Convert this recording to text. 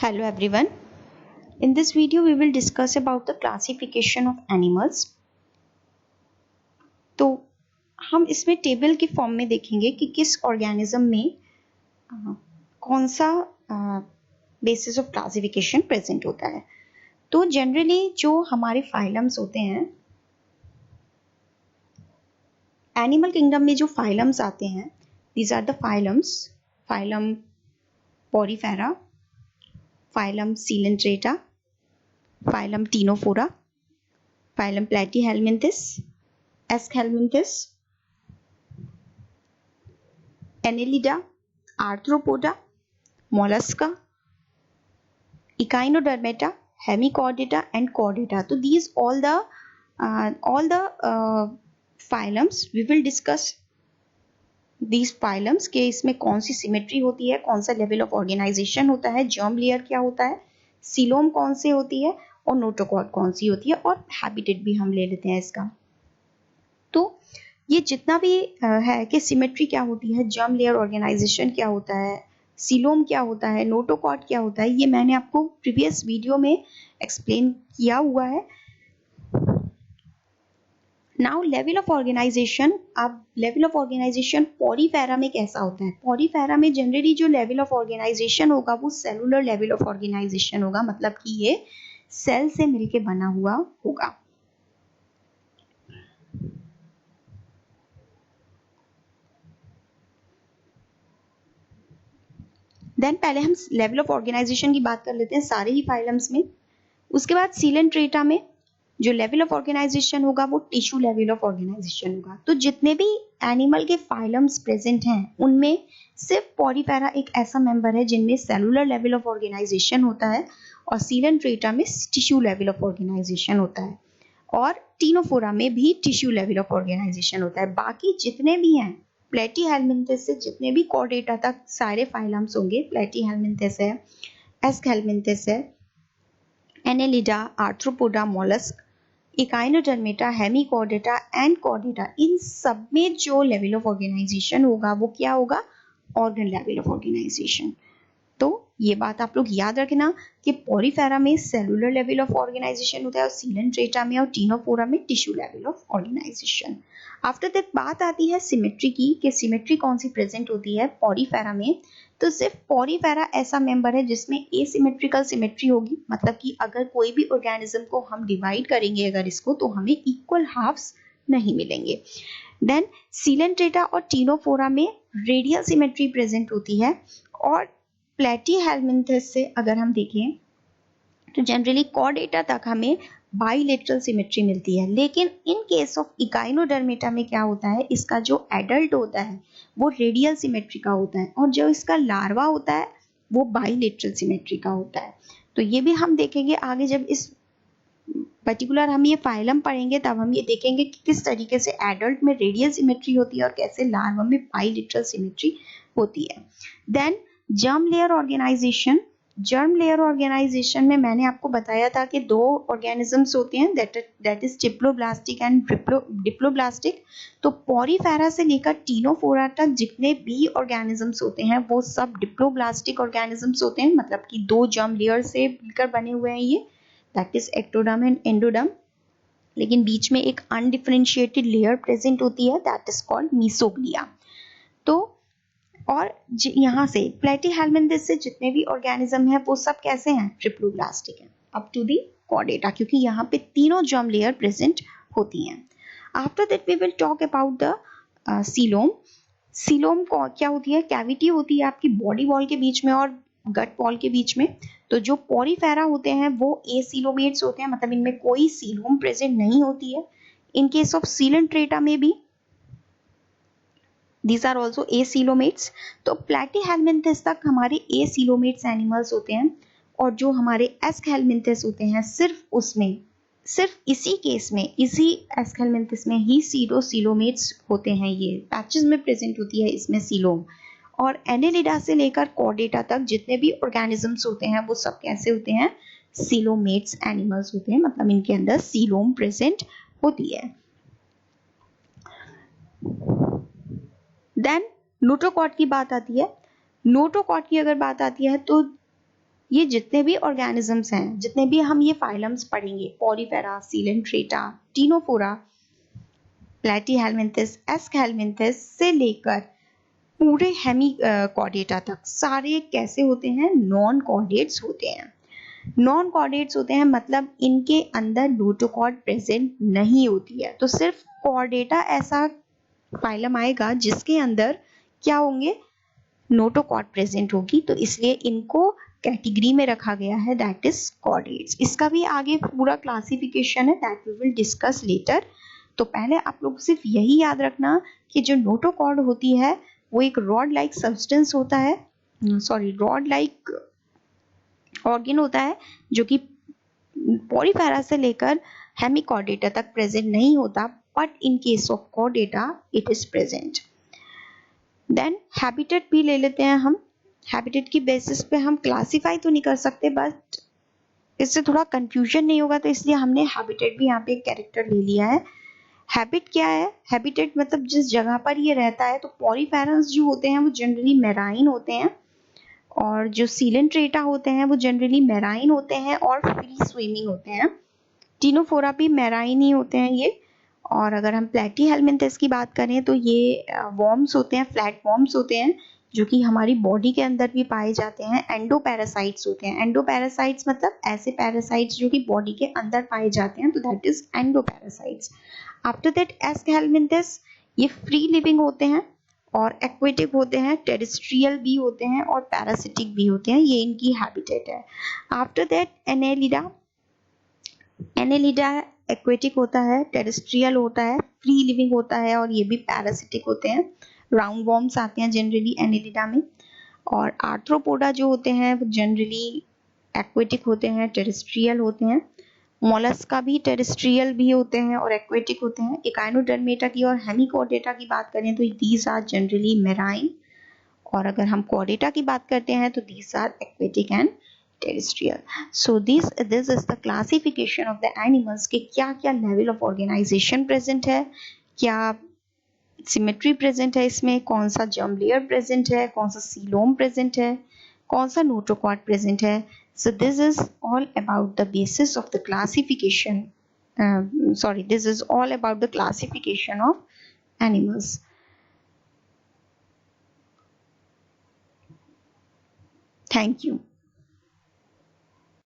Hello everyone. In this video we will discuss about the classification of animals. तो हम इसमें table के form में देखेंगे कि किस ऑर्गेनिज्म में कौन सा बेसिस ऑफ क्लासिफिकेशन प्रेजेंट होता है। तो जनरली जो हमारे फाइलम्स होते हैं, एनिमल किंगडम में जो फाइलम्स आते हैं, these are the phylums: phylum Porifera, phylum Coelenterata, phylum Ctenophora, phylum Platyhelminthes, Aschelminthes, Annelida, Arthropoda, Mollusca, Echinodermata, Hemichordata, and Chordata. So these all the phylums we will discuss. These phylums के इसमें कौन सी symmetry होती है, कौन सा level of organisation होता है, germ layer क्या होता है, सीलोम कौन से होती है और नोटोकॉर्ड कौन सी होती है, और हैबिटेट भी हम ले लेते हैं इसका। तो ये जितना भी है कि सिमेट्री क्या होती है, जर्म लेयर ऑर्गेनाइजेशन क्या होता है, सीलोम क्या होता है, नोटोकॉर्ड क्या होता है, ये मैंने आपको प्रीवियस वीडियो में एक्सप्लेन किया हुआ है। Now level of organization. अब लेवल ऑफ ऑर्गेनाइजेशन पोरीफेरा में कैसा होता है? पोरीफेरा में जनरली जो लेवल ऑफ ऑर्गेनाइजेशन होगा वो सेलुलर लेवल ऑफ ऑर्गेनाइजेशन होगा, मतलब कि ये सेल से मिलके बना हुआ होगा। देन पहले हम लेवल ऑफ ऑर्गेनाइजेशन की बात कर लेते हैं सारे ही फाइलम्स में। उसके बाद सीलेंट्रेटा में जो लेवल ऑफ ऑर्गेनाइजेशन होगा वो टिश्यू लेवल ऑफ ऑर्गेनाइजेशन होगा। तो जितने भी एनिमल के फाइलम्स प्रेजेंट हैं उनमें सिर्फ पोरीफेरा एक ऐसा मेंबर है जिनमें सेलुलर लेवल ऑफ ऑर्गेनाइजेशन होता है, और सीलेंट्रेटा में टिश्यू लेवल ऑफ ऑर्गेनाइजेशन होता है, और टीनोफोरा में भी टिश्यू लेवल ऑफ ऑर्गेनाइजेशन होता है। बाकी जितने भी हैं, प्लेटीहेल्मिन्थेस से जितने भी कॉर्डेटा तक सारे फाइलम्स होंगे, प्लेटीहेल्मिन्थेस है, एस्केल्मिन्थेस है, annelida, arthropoda, mollusc, echinodermata, hemichordata and chordata, इन सब में जो लेवल ऑफ ऑर्गेनाइजेशन होगा वो क्या होगा? Organ level of organization. तो ये बात आप लोग याद रखना कि पोरीफेरा में सेलुलर लेवल ऑफ ऑर्गेनाइजेशन होता है, और सीलेंट्रेटा में और टीनोफोरा में tissue level of organization. After that बात आती है सिमेट्री की, कि सिमेट्री कौन सी प्रेजेंट होती है पोरीफेरा में। तो सिर्फ पोरीफेरा ऐसा मेंबर है जिसमें एसिमेट्रिकल सिमेट्री होगी, मतलब कि अगर कोई भी ऑर्गेनिज्म को हम डिवाइड करेंगे अगर इसको, तो हमें इक्वल हाफ्स नहीं मिलेंगे। देन सीलेंट्रेटा और टीनोफोरा में रेडियल सिमेट्री प्रेजेंट होती है, और प्लेटीहेल्मिन्थेस से अगर हम देखें तो जनरली कॉर्डेटा तक हमें बाइलेटरल सिमेट्री मिलती है। लेकिन इन केस ऑफ इकाइनोडर्मेटा में क्या होता है, इसका जो एडल्ट होता है वो रेडियल सिमेट्री का होता है, और जो इसका लार्वा होता है वो बाइलेटरल सिमेट्री का होता है। तो ये भी हम देखेंगे आगे, जब इस पर्टिकुलर हम ये फाइलम पढ़ेंगे तब हम ये देखेंगे कि किस तरीके से एडल्ट में रेडियल सिमेट्री होती है और कैसे लार्वा में बाइलेटरल सिमेट्री होती है। Then germ layer organization. Germ layer organization में मैंने आपको बताया था कि दो ऑर्गेनिजम्स होते हैं, that is diploblastic and diploblastic. तो पोरीफेरा से लेकर टीनोफोरा तक जितने भी ऑर्गेनिजम्स होते हैं वो सब डिप्लोब्लास्टिक ऑर्गेनिजम्स होते हैं, मतलब कि दो जर्म लेयर से मिलकर बने हुए हैं ये, that is ectoderm and endoderm. लेकिन बीच में एक अनडिफरेंशिएटेड लेयर प्रेजेंट होती है, दैट इज कॉल्ड मीसोग्लिया। तो और यहाँ से प्लेटीहेल्मिन्थेस से जितने भी ऑर्गेनिज्म हैं वो सब कैसे हैं? ट्रिप्लोब्लास्टिक हैं, अप टू दी कॉर्डेटा, क्योंकि यहाँ पे तीनों जर्म लेयर प्रेजेंट होती हैं। After that we will talk about the coelom. Coelom क्या होती है? कैविटी होती है आपकी बॉडी वॉल के बीच में और गट वॉल के बीच में। तो जो पोरीफेरा होते हैं वो एसीलोमेट्स होते हैं, मतलब इनमें कोई सीलोम प्रेजेंट नहीं होती है। इन केस ऑफ सीलेंट्रेटा में भी These are also acoelomates। तो प्लेटीहेल्मिन्थेस तक हमारे acoelomates एनिमल्स होते हैं, और जो हमारे एस्केल्मिन्थेस होते हैं सिर्फ इसी केस में, इसी एस्केल्मिन्थेस में ही सीडोसीलोमेट्स होते हैं। ये पैचेस में प्रेजेंट होती है इसमें सीलोम। और एनेलिडा से लेकर कॉर्डेटा तक जितने भी ऑर्गेनिजम्स होते हैं वो सब कैसे होते हैं? सीलोमेट्स एनिमल्स होते हैं, मतलब इनके अंदर सीलोम प्रेजेंट होती है। देन नोटोकॉर्ड की बात आती है। नोटोकॉर्ड की अगर बात आती है तो ये जितने भी ऑर्गेनिजम्स हैं, जितने भी हम ये फाइलम्स पढ़ेंगे, पॉलीफेरा, सीलेंट्रेटा, टीनोफोरा, प्लेटीहेलमिन्थस, एस्कहेलमिन्थस से लेकर पूरे हेमिकॉर्डेटा तक सारे कैसे होते हैं? नॉन कॉर्डेट्स होते हैं। नॉन कॉर्डेट्स होते हैं मतलब इनके अंदर नोटोकॉर्ड प्रेजेंट नहीं होती है। तो सिर्फ कॉर्डेटा ऐसा फाइलम आएगा जिसके अंदर क्या होंगे? नोटोकॉर्ड प्रेजेंट होगी, तो इसलिए इनको कैटेगरी में रखा गया है, दैट इज कॉर्डेट्स। इसका भी आगे पूरा क्लासिफिकेशन है, that we will discuss later. तो पहले आप लोग सिर्फ यही याद रखना कि जो नोटोकॉर्ड होती है वो एक रॉड लाइक सब्सटेंस होता है, रॉड लाइक ऑर्गन होता है जो कि पॉलीफेरा से लेकर हेमिकॉर्डेटा तक प्रेजेंट नहीं होता, but in case of Chordata it is present. Then habitat भी ले लेते हैं हम। हैबिटेट की बेसिस पे हम क्लासिफाई तो नहीं कर सकते, बट इससे थोड़ा कंफ्यूजन नहीं होगा, तो इसलिए हमने हैबिटेट भी यहाँ पे एक कैरेक्टर ले लिया है। हैबिट क्या है? हैबिटेट मतलब जिस जगह पर ये रहता है। तो पॉलीफेरस जो होते हैं वो जनरली मेराइन होते हैं, और जो सीलेंट्रेटा होते हैं वो जनरली मेराइन होते हैं और फ्री स्विमिंग होते हैं। टीनोफोरा भी मेराइन ही होते हैं ये। और अगर हम प्लेटीहेलमिन्थस की बात करें तो ये वॉर्म्स होते हैं, फ्लैट वॉर्म्स होते हैं, जो कि हमारी बॉडी के अंदर भी पाए जाते हैं। एंडोपैरासाइट्स होते हैं। एंडोपैरासाइट्स मतलब ऐसे पैरासाइट्स जो कि बॉडी के अंदर पाए जाते हैं, तो that is endoparasites. After that aschelminthes, ये फ्री लिविंग होते हैं और एक्वेटिक होते हैं, टेरेस्ट्रियल भी होते हैं और पैरासिटिक भी होते हैं, ये इनकी हैबिटेट है। After that Annelida. Annelida aquatic होता है, टेरेस्ट्रियल होता है, फ्री लिविंग होता है और ये भी पैरासिटिक होते हैं। राउंड वॉर्म्स आते हैं जनरली एनेलिडा में। और आर्थ्रोपोडा जो होते हैं वो जनरली एक्वेटिक होते हैं, टेरेस्ट्रियल होते हैं। मोलस्का भी टेरेस्ट्रियल भी होते हैं और एक्वेटिक होते हैं। इकाइनोडर्मेटा की और हेमिकॉर्डेटा की बात करें तो दीज आर जनरली मेराइन, और अगर हम कॉर्डेटा की बात करते हैं तो these are aquatic and terrestrial. So this is the classification of the animals कि क्या क्या level of organization present है, क्या symmetry present है इसमें, कौन सा germ layer present है, कौन सा coelom present है, कौन सा notochord present है. So this is all about the basis of the classification. This is all about the classification of animals. Thank you.